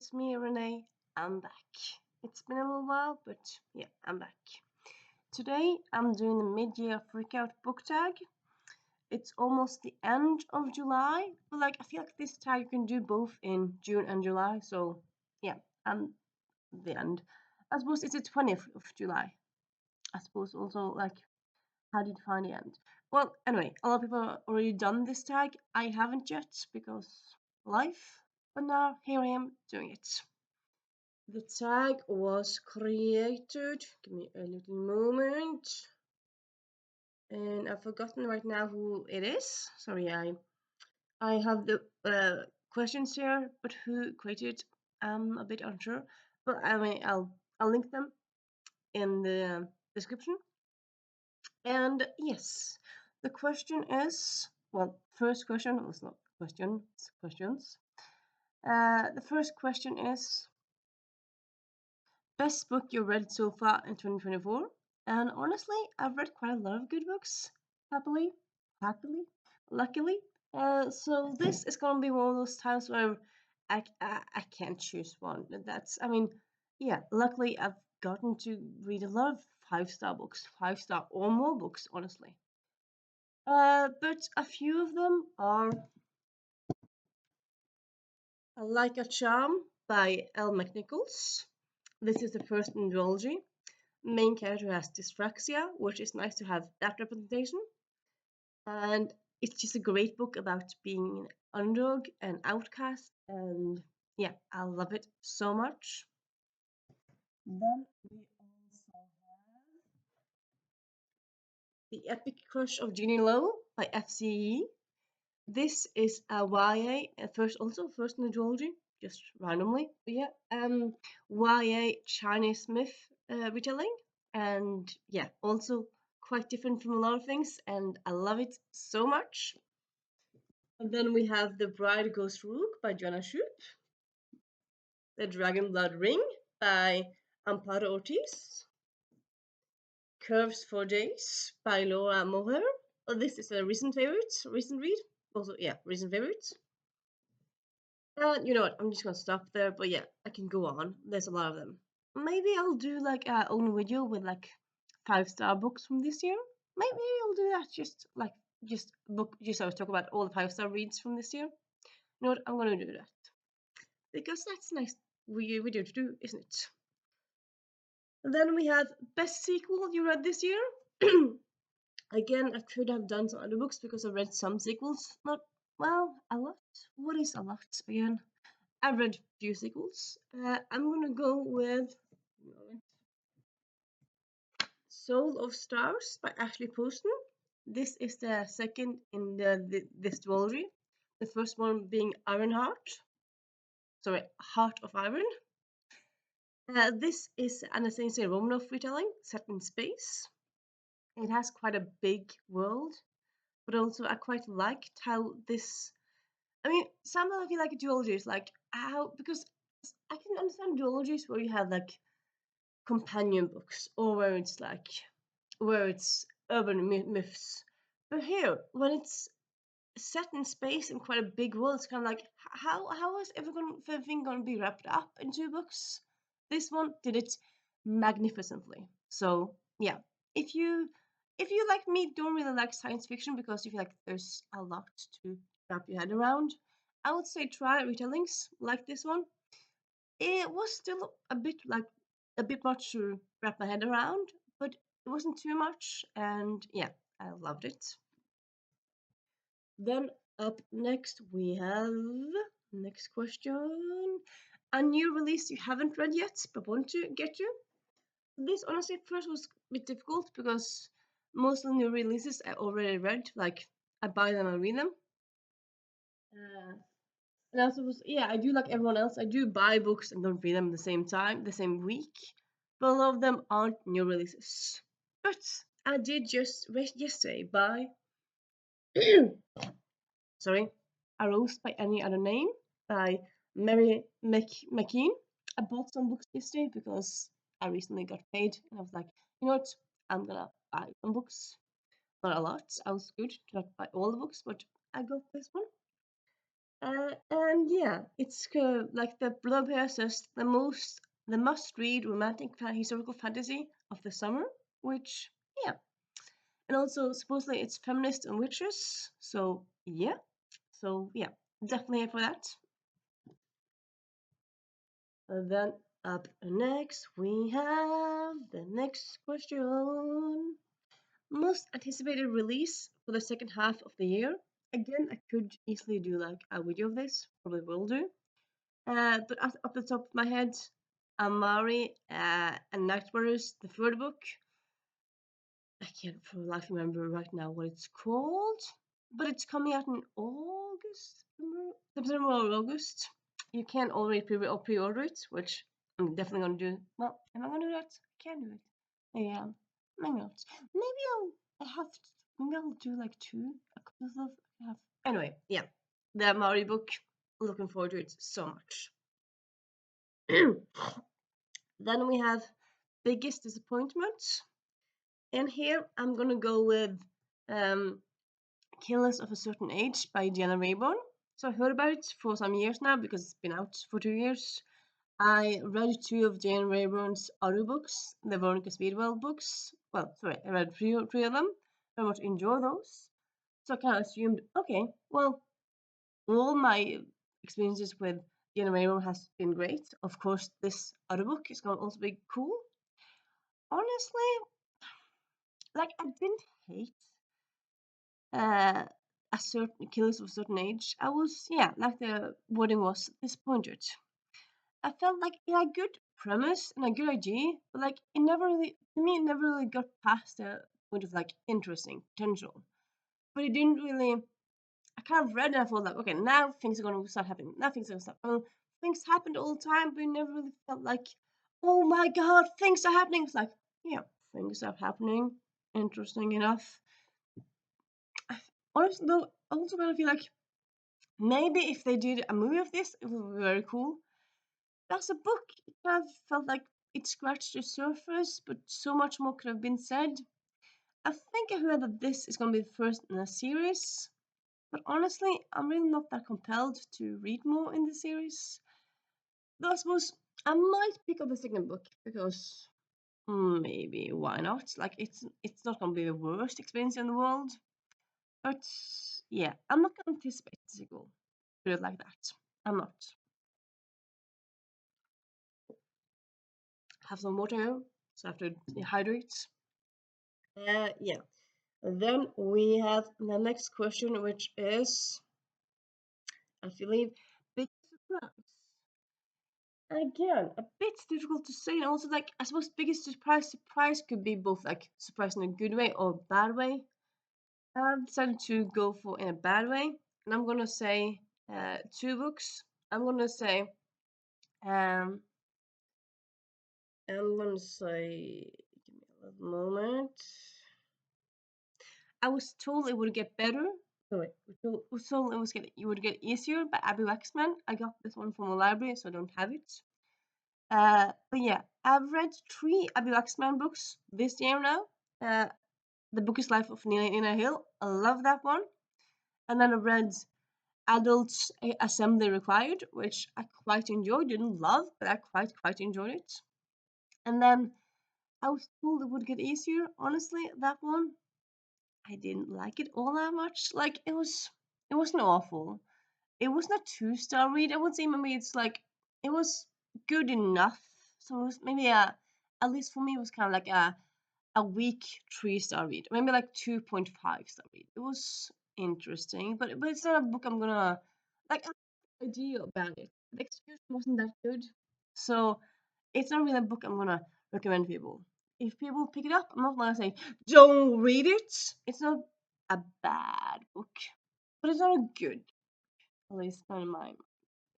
it's me, Renee. I'm back. It's been a little while, but yeah, I'm back. Today, I'm doing the mid-year freakout book tag. It's almost the end of July, but I feel like this tag you can do both in June and July. So yeah, and the end. I suppose it's the 20th of July. I suppose also how did you find the end? Well, anyway, a lot of people have already done this tag. I haven't yet because life, but now here I am doing it. The tag was created. Give me a little moment. And I've forgotten right now who it is. Sorry, I have the questions here, but who created? I'm a bit unsure. But I mean, I'll link them in the description. And yes, the question is, well, first question was not question, it's questions. The first question is, best book you read so far in 2024? And honestly, I've read quite a lot of good books, happily, luckily. So this is gonna be one of those times where I can't choose one. I mean, yeah, luckily I've gotten to read a lot of five-star books, five-star or more books, honestly. But a few of them are Like a Charm by Elle McNichols. This is the first in the trilogy. Main character has dyspraxia, which is nice to have that representation. And it's just a great book about being an underdog and outcast. And yeah, I love it so much. Then we also have The Epic Crush of Jeannie Lowe by FCE. This is a YA, first in the trilogy, just randomly. But yeah, YA Chinese myth retelling, and yeah, also quite different from a lot of things, and I love it so much. And then we have The Bride Goes Rogue by Joanna Shupe, The Dragon Blood Ring by Amparo Ortiz, Curves for Days by Laura Moher. Oh, this is a recent read. Also, yeah, recent favorite. You know what? I'm just gonna stop there. But yeah, I can go on. There's a lot of them. Maybe I'll do a own video with five-star books from this year. Maybe I'll do that. Just I was talking about all the five-star reads from this year. You know what? I'm gonna do that because that's a nice video to do, isn't it? And then we have best sequel you read this year. Again, I could have done some other books because I read some sequels. Not well, a lot. What is a lot again? I've read few sequels. I'm gonna go with Soul of Stars by Ashley Poston. This is the second in this trilogy. The first one being Ironheart. Sorry, Heart of Iron. This is Anastasia Romanoff retelling set in space. It has quite a big world, but also I quite liked how this. I mean, sometimes I feel like duologies, like how because I can understand duologies where you have companion books or where it's urban myths. But here, when it's set in space in quite a big world, it's kind of like how is everything going to be wrapped up in two books? This one did it magnificently. So yeah, if you like me don't really like science fiction because you feel like there's a lot to wrap your head around, I would say try retellings like this one. It was still a bit much to wrap my head around, but it wasn't too much, and yeah, I loved it. Then up next we have next question. A new release you haven't read yet but want to get to. This honestly at first was a bit difficult because most of the new releases I already read. Like I buy them and read them. And also was yeah, I do like everyone else. I do buy books and don't read them at the same time, the same week. But a lot of them aren't new releases. But I did just read yesterday by sorry, A Rose by Any Other Name by Mary McKean. I bought some books yesterday because I recently got paid and I was like, you know what, I'm gonna buy some books. Not a lot. I was good to not buy all the books, but I got this one. And yeah, it's like the blurb here says the must-read romantic historical fantasy of the summer, which yeah, and also supposedly it's feminist and witches, so yeah, definitely here for that. And then up next we have the next question. Most anticipated release for the second half of the year. Again, I could easily do like a video of this, probably will do. But off the top of my head, Amari and Night Warriors, the third book. I can't for the life remember right now what it's called, but it's coming out in August, September or August. You can already pre-order it, which I'm definitely gonna do. Well, am I gonna do that? I can do it. Yeah, maybe not. Maybe I have. Maybe I'll do like two. A couple of have. Anyway, yeah, the Maori book. Looking forward to it so much. Then we have biggest disappointment. And here I'm gonna go with um, Killers of a Certain Age by Diana Rayburn. So I heard about it for some years now because it's been out for 2 years. I read two of Diana Rayburn's other books, the Veronica Speedwell books. Well, sorry, I read three of them. Very much enjoy those. So I kind of assumed, okay, well, all my experiences with Diana Rayburn has been great. Of course, this other book is going to also be cool. Honestly, like I didn't hate uh, a certain Killers of a Certain Age. I was, yeah, like the wording was, disappointed. I felt like it had a good premise and a good idea, but like it never really, to me, it never really got past the point of like interesting potential. But it didn't really. I kind of read and I thought like, okay, now things are gonna start happening. Now things are gonna start. Well, things happened all the time, but it never really felt like, oh my god, things are happening. It's like, yeah, things are happening. Interesting enough. Honestly, though, I also kind of feel like maybe if they did a movie of this, it would be very cool. As a book, it kind of felt like it scratched the surface, but so much more could have been said. I think I heard that this is going to be the first in a series, but honestly, I'm really not that compelled to read more in the series. Though I suppose I might pick up the second book because maybe why not? Like it's not going to be the worst experience in the world, but yeah, I'm not going to anticipate the sequel. Put it like that. I'm not. Have some water here, so I have to hydrate. Yeah. Then we have the next question, which is, I believe, big surprise. Again, a bit difficult to say, and also like I suppose biggest surprise could be both like surprise in a good way or bad way. I've decided to go for in a bad way, and I'm gonna say two books. I'm gonna say um I'm gonna say give me a little moment. I was told it would get better. Sorry, was told it would get easier by Abby Waxman. I got this one from the library, so I don't have it. But yeah, I've read three Abby Waxman books this year now. Uh, the Book is Life of Nina Hill. I love that one. And then I read Adults Assembly Required, which I quite enjoyed. Didn't love, but I quite enjoyed it. And then I was told it would get easier. Honestly, that one I didn't like it all that much. Like it wasn't awful. It wasn't a 2-star read. I would say maybe it's like it was good enough. So it was maybe at least for me it was kind of like a weak 3-star read. Maybe like 2.5-star read. It was interesting, but it's not a book I'm gonna like I have an idea about it. The execution wasn't that good. So it's not really a book I'm gonna recommend people. If people pick it up, I'm not gonna say don't read it. It's not a bad book, but it's not a good. At least not in mine.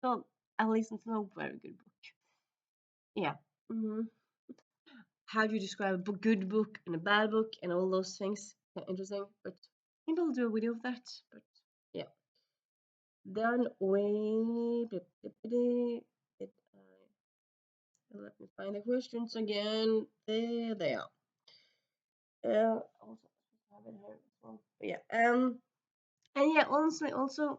So at least it's not a very good book. Yeah. How do you describe a good book and a bad book and all those things? Interesting, but maybe I'll do a video of that. But yeah. Then we let me find the questions again. There they are. Also have it here as well. But yeah. And yeah, honestly, also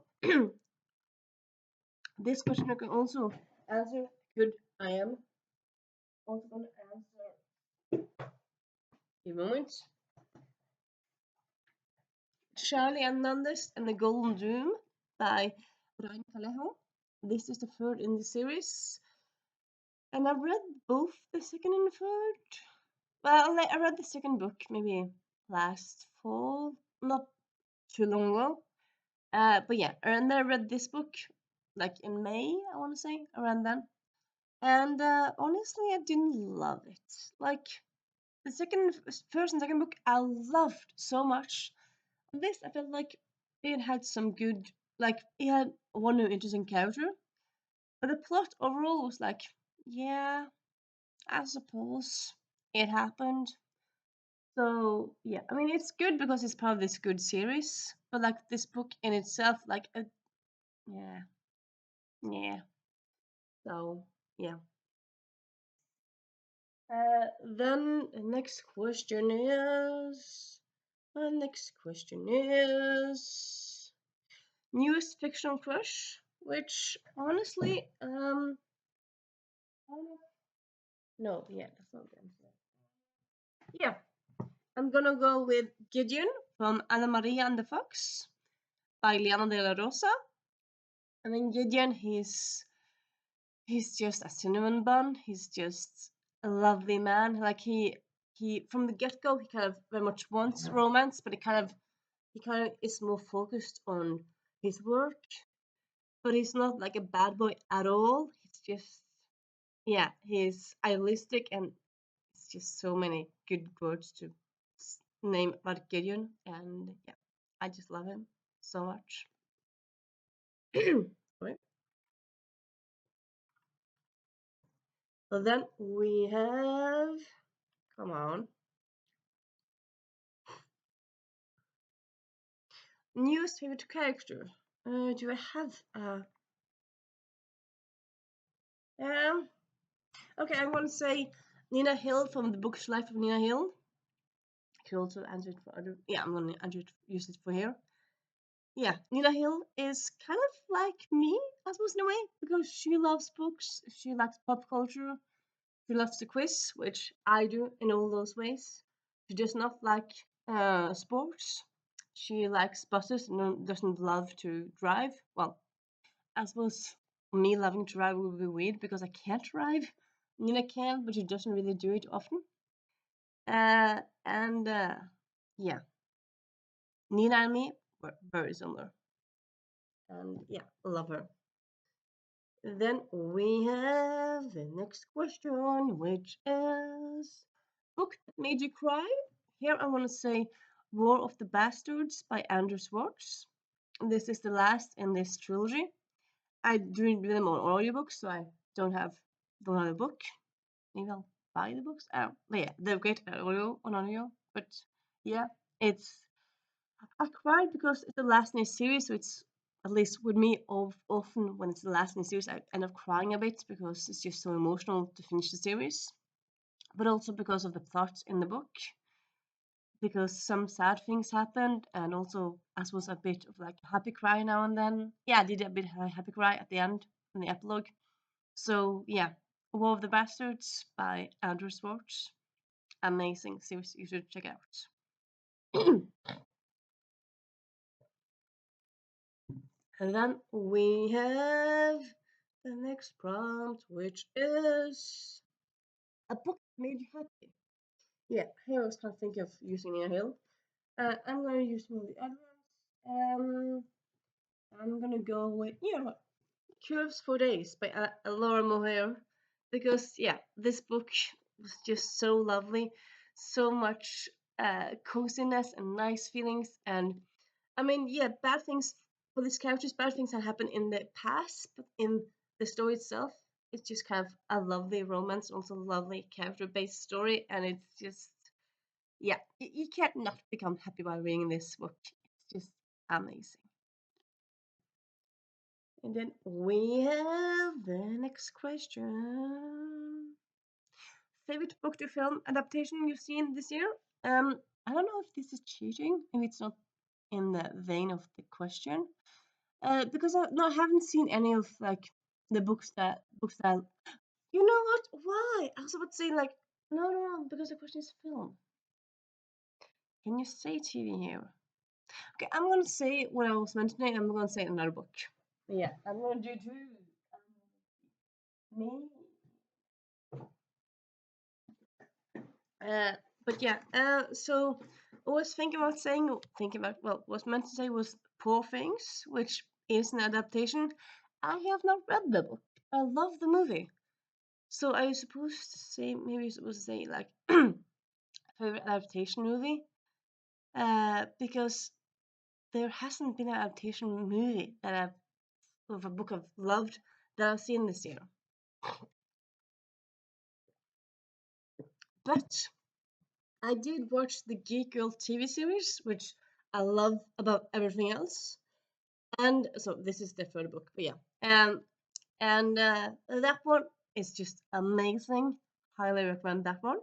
This question I can also answer. Good, I am also gonna answer in a moment. Charlie and Nandes and the Golden Room by Brian Callejo. This is the third in the series. And I read both the second and the third. Well, I read the second book maybe last fall, not too long ago. But yeah, and I read this book like in May, I want to say, around then. And honestly, I didn't love it. Like the first and second book, I loved so much. This, I felt like it had some good, like it had one new interesting character, but the plot overall was like, yeah, I suppose it happened. So yeah, I mean it's good because it's part of this good series, but like this book in itself, like yeah, yeah. So yeah. Then the next question is. The next question is newest fictional crush, which honestly, I don't no, yeah, that's not the answer. Yeah, I'm gonna go with Gideon from Anna Maria and the Fox by Liana de la Rosa. I mean, Gideon, he's just a cinnamon bun. He's just a lovely man. Like he from the get go, he kind of very much wants romance, but he kind of is more focused on his work. But he's not like a bad boy at all. He's just yeah, he's idealistic and it's just so many good words to name about Gideon, and yeah, I just love him so much. Right. So then we have, come on, newest favorite character. Do I have um? Okay, I'm gonna say Nina Hill from the book Life of Nina Hill. I could also answer it for other. Yeah, I'm gonna use it for here. Yeah, Nina Hill is kind of like me, I suppose, in a way, because she loves books, she likes pop culture, she loves the quiz, which I do in all those ways. She does not like sports. She likes buses and doesn't love to drive. Well, I suppose me loving to drive would be weird because I can't drive. Nina can, but she doesn't really do it often. And yeah, Nina and me were very similar. And yeah, love her. Then we have the next question, which is book that made you cry. Here I want to say War of the Bastards by Andrew Schwartz. This is the last in this trilogy. I read them on audiobook, so I don't have a book. Maybe I'll buy the books. But yeah, they're great on audio. But yeah, it's I cried because it's the last in a series, so it's at least with me often when it's the last in a series, I end up crying a bit because it's just so emotional to finish the series. But also because of the plot in the book, because some sad things happened, and also I suppose a bit of like happy cry now and then. Yeah, I did a bit of a happy cry at the end in the epilogue. So yeah, War of the Bastards by Andrew Schwartz, amazing series you should check out. And then we have the next prompt, which is a book that made you happy. Yeah, here I was kind of thinking of using Nina Hill. I'm going to use one of the other ones. I'm going to go with, Curves for Days by Laura Moher. Because, yeah, this book was just so lovely. So much coziness and nice feelings. And I mean, yeah, bad things for these characters, bad things that happen in the past, but in the story itself, it's just kind of a lovely romance, also a lovely character-based story, and it's just, yeah, you can't not become happy by reading this book. It's just amazing. And then we have the next question. Favorite book to film adaptation you've seen this year? I don't know if this is cheating, if it's not in the vein of the question. Because I haven't seen any of like the books that. You know what? Why? I was about to say like no, because the question is film. Can you say TV here? Okay, I'm gonna say what I was mentioning. I'm gonna say another book. Yeah, I'm gonna do two. Me. Uh, but yeah. So I was thinking about was meant to say was Poor Things, which is an adaptation. I have not read the book. I love the movie. So I was supposed to say maybe I was supposed to say like favorite adaptation movie. Because there hasn't been an adaptation movie that of a book I've loved that I've seen this year. But I did watch the Geek Girl TV series, which I love about everything else. And so this is the third book, but yeah. And that one is just amazing. Highly recommend that one.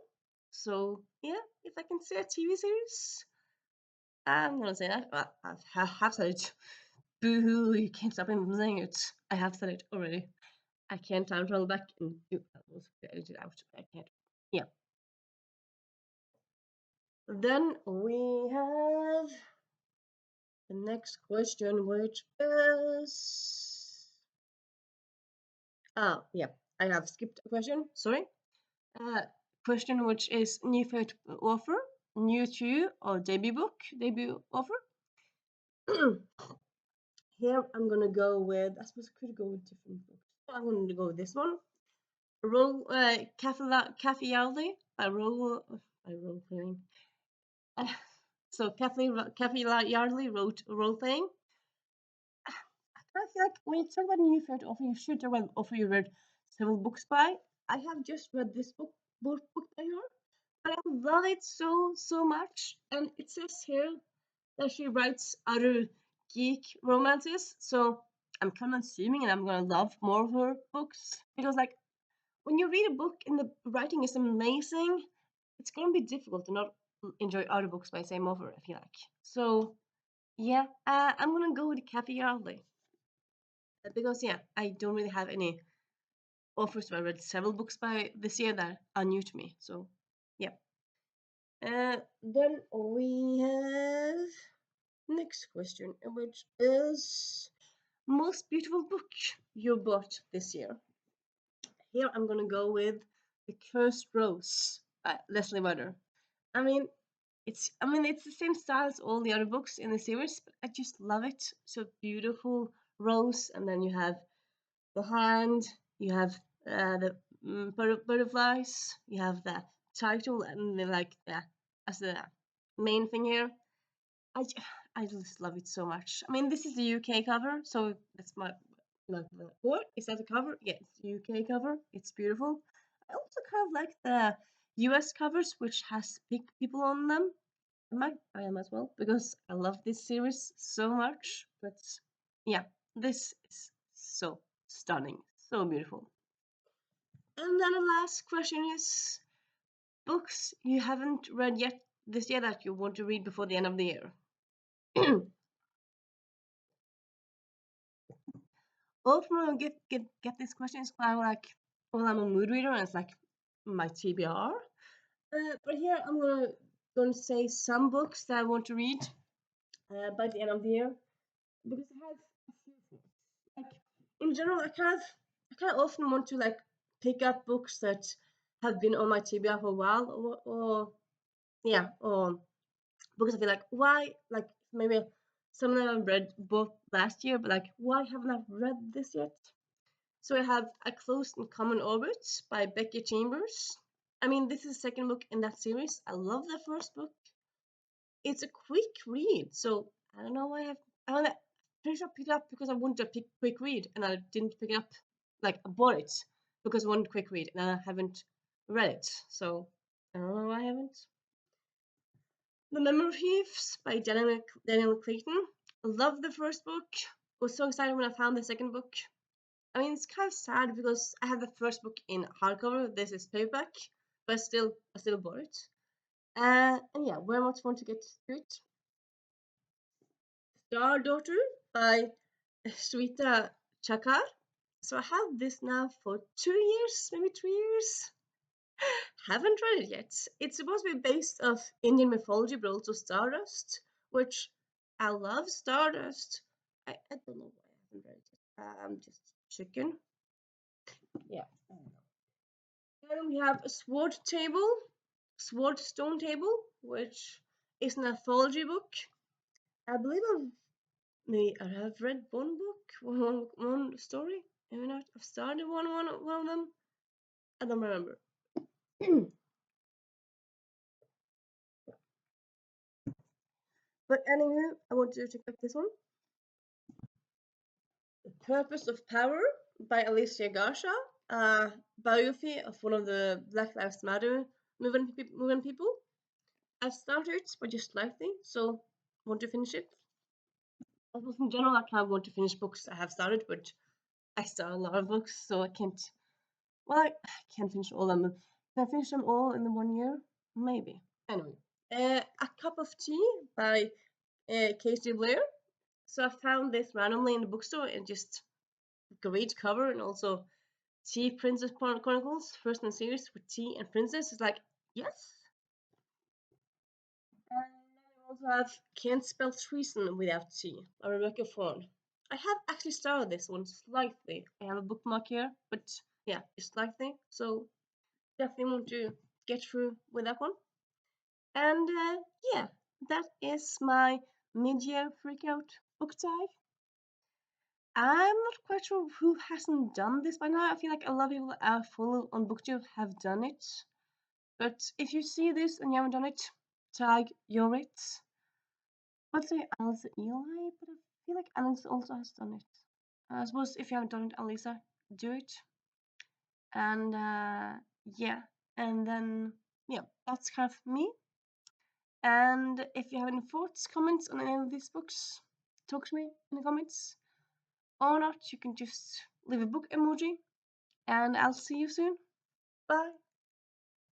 So yeah, if I can say a TV series, I'm gonna say that. Well, have said it. Boo-hoo, you can't stop me from saying it. I have said it already. I can't time travel back and that was edited out. I can't. Yeah. Then we have the next question, which is yeah, I have skipped a question. Sorry. Uh, Question which is new favorite author, new to you, or debut author. Here I'm gonna go with. I suppose I could go with different books. I'm gonna go with this one. Kathy Yardley by role playing. So Kathy Yardley wrote role playing. I feel like when you talk about a new favorite author, you should talk about an author you read several books by. I have just read this book by her, but I love it so much. And it says here that she writes other geek romances, so I'm kind of assuming, and I'm gonna love more of her books because like when you read a book and the writing is amazing, it's gonna be difficult to not enjoy other books by the same author. I feel like so. Yeah, I'm gonna go with Kathy Yardley because yeah, I don't really have any authors who I read several books by this year that are new to me. So yeah. Then we have next question, which is most beautiful book you bought this year. Here I'm gonna go with The Cursed Rose by Leslie Weather. I mean, it's the same style as all the other books in the series, but I just love it. So beautiful rose, and then you have the hand, you have the butterflies, you have the title, and then like the as the main thing here. I I just love it so much. I mean, this is the UK cover, so that's my like what is that the cover? Yeah, it's the UK cover. It's beautiful. I also kind of like the US covers, which has big people on them. I am as well because I love this series so much. But yeah, this is so stunning, so beautiful. And then the last question is books you haven't read yet this year that you want to read before the end of the year. Often when I get these questions, I like, well, I'm a mood reader and it's like my TBR. But here I'm gonna say some books that I want to read by the end of the year because I have a few things. Like in general, I kind of often want to like pick up books that have been on my TBR for a while, or yeah, or because I feel like why like maybe some of them I've read both last year, but like why haven't I read this yet? So I have A Close and Common Orbit by Becky Chambers. I mean, this is the second book in that series. I love the first book. It's a quick read, so I don't know why I want to pretty sure I picked it up because I wanted a quick read, and I didn't pick it up. Like I bought it because I wanted a quick read, and I haven't read it. So I don't know why I haven't. The Memory Thieves by Daniel Clayton. I love the first book. I was so excited when I found the second book. I mean, it's kind of sad because I have the first book in hardcover. This is paperback, but I still bought it. And yeah, very much want to get to it. Star Daughter by Sweeta Chakar. So I have this now for 2 years, maybe 3 years. Haven't read it yet. It's supposed to be based off Indian mythology, but also Stardust, which I love Stardust. I don't know why I haven't read it. I'm just checking. Yeah. Then we have a Sword Stone Table, which is an anthology book. I believe I have read one book, one story. Maybe not. I've started one of them. I don't remember. But anyway, I want to check out this one. The Purpose of Power by Alicia Garsha, a biography of one of the Black Lives Matter movement people. I've started, but just slightly, so I want to finish it. Almost in general, I kind of want to finish books I have started, but I start a lot of books, so I can't. Well, I can't finish all of them. Can I finish them all in the 1 year? Maybe. Anyway, A Cup of Tea by Casey Blair. So I found this randomly in the bookstore and just great cover, and also Tea Princess Chronicles, first in the series with Tea and Princess. It's like, yes. And I also have Can't Spell Treason Without Tea by Rebecca Fawn. I have actually started this one slightly. I have a bookmark here, but yeah, just slightly. So definitely want to get through with that one. And yeah, that is my mid-year freakout book tag. I'm not quite sure who hasn't done this by now. I feel like a lot of people that I follow on booktube have done it. But if you see this and you haven't done it, tag you're it. I'd say Alice Eli, but I feel like Alice also has done it. I suppose if you haven't done it, Alisa, do it. And yeah, and then yeah, that's kind of me. And if you have any thoughts, comments on any of these books, talk to me in the comments. Or not, you can just leave a book emoji, and I'll see you soon. Bye.